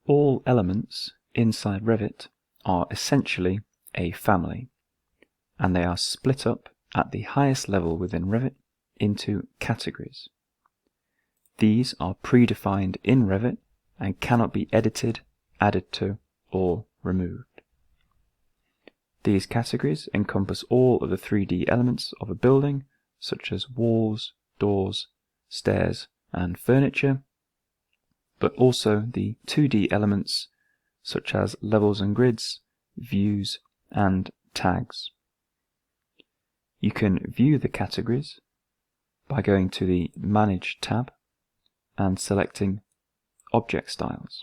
All elements inside Revit are essentially a family, and they are split up at the highest level within Revit into categories. These are predefined in Revit and cannot be edited, added to, or removed. These categories encompass all of the 3D elements of a building, such as walls, doors, stairs, and furniture, but also the 2D elements, such as levels and grids, views, and tags. You can view the categories by going to the Manage tab and selecting Object Styles.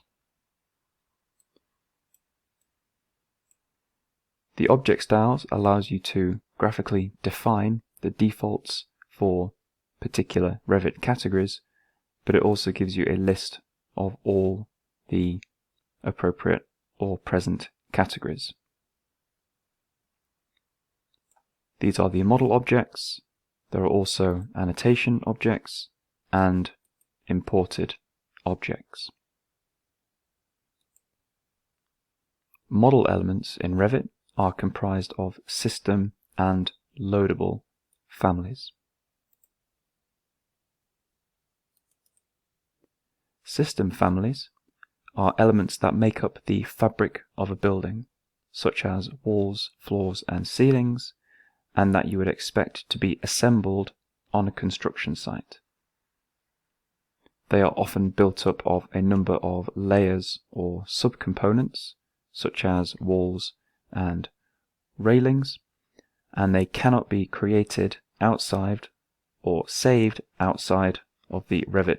The Object Styles allows you to graphically define the defaults for particular Revit categories, but it also gives you a list of all the appropriate or present categories. These are the model objects. There are also annotation objects and imported objects. Model elements in Revit are comprised of system and loadable families. System families are elements that make up the fabric of a building, such as walls, floors, and ceilings, and that you would expect to be assembled on a construction site. They are often built up of a number of layers or subcomponents, such as walls and railings, and they cannot be created outside or saved outside of the Revit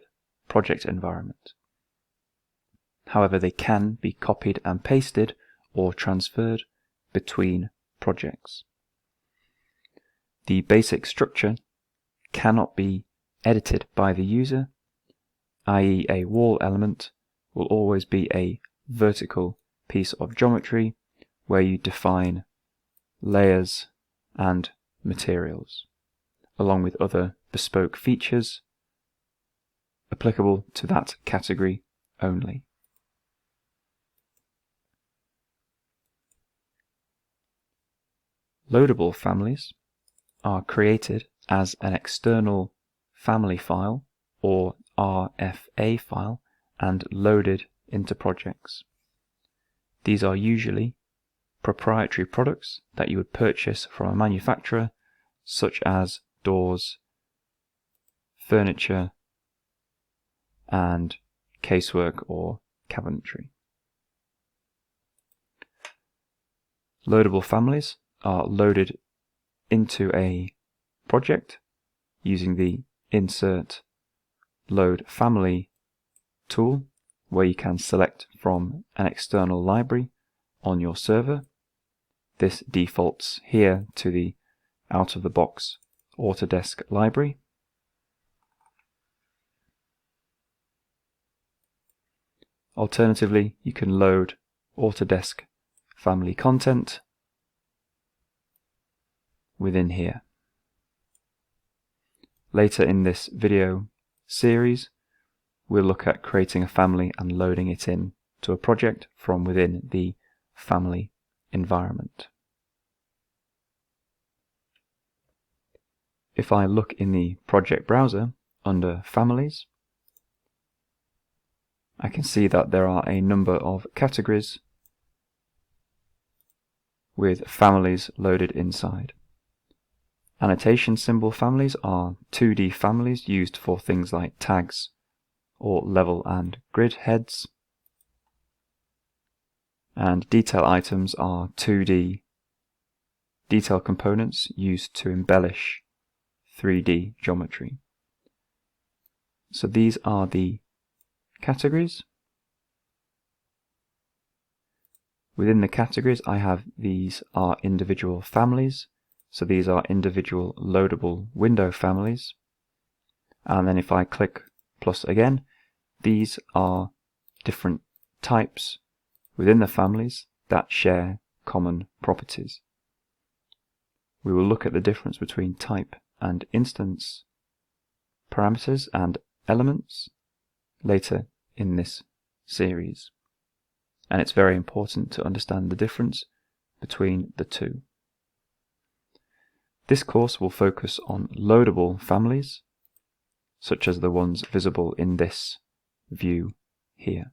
project environment. However, they can be copied and pasted or transferred between projects. The basic structure cannot be edited by the user, i.e. a wall element will always be a vertical piece of geometry where you define layers and materials, along with other bespoke features applicable to that category only. Loadable families are created as an external family file or RFA file and loaded into projects. These are usually proprietary products that you would purchase from a manufacturer, such as doors, furniture, and casework or cabinetry. Loadable families are loaded into a project using the Insert Load Family tool, where you can select from an external library on your server. This defaults here to the out-of-the-box Autodesk library. Alternatively, you can load Autodesk family content within here. Later in this video series, we'll look at creating a family and loading it in to a project from within the family environment. If I look in the project browser under families, I can see that there are a number of categories with families loaded inside. Annotation symbol families are 2D families used for things like tags or level and grid heads. And detail items are 2D detail components used to embellish 3D geometry. So these are the categories. Within the categories, I have these are individual families. So these are individual loadable window families. And then if I click plus again, these are different types within the families that share common properties. We will look at the difference between type and instance parameters and elements later in this series. and it's very important to understand the difference between the two. This course will focus on loadable families, such as the ones visible in this view here.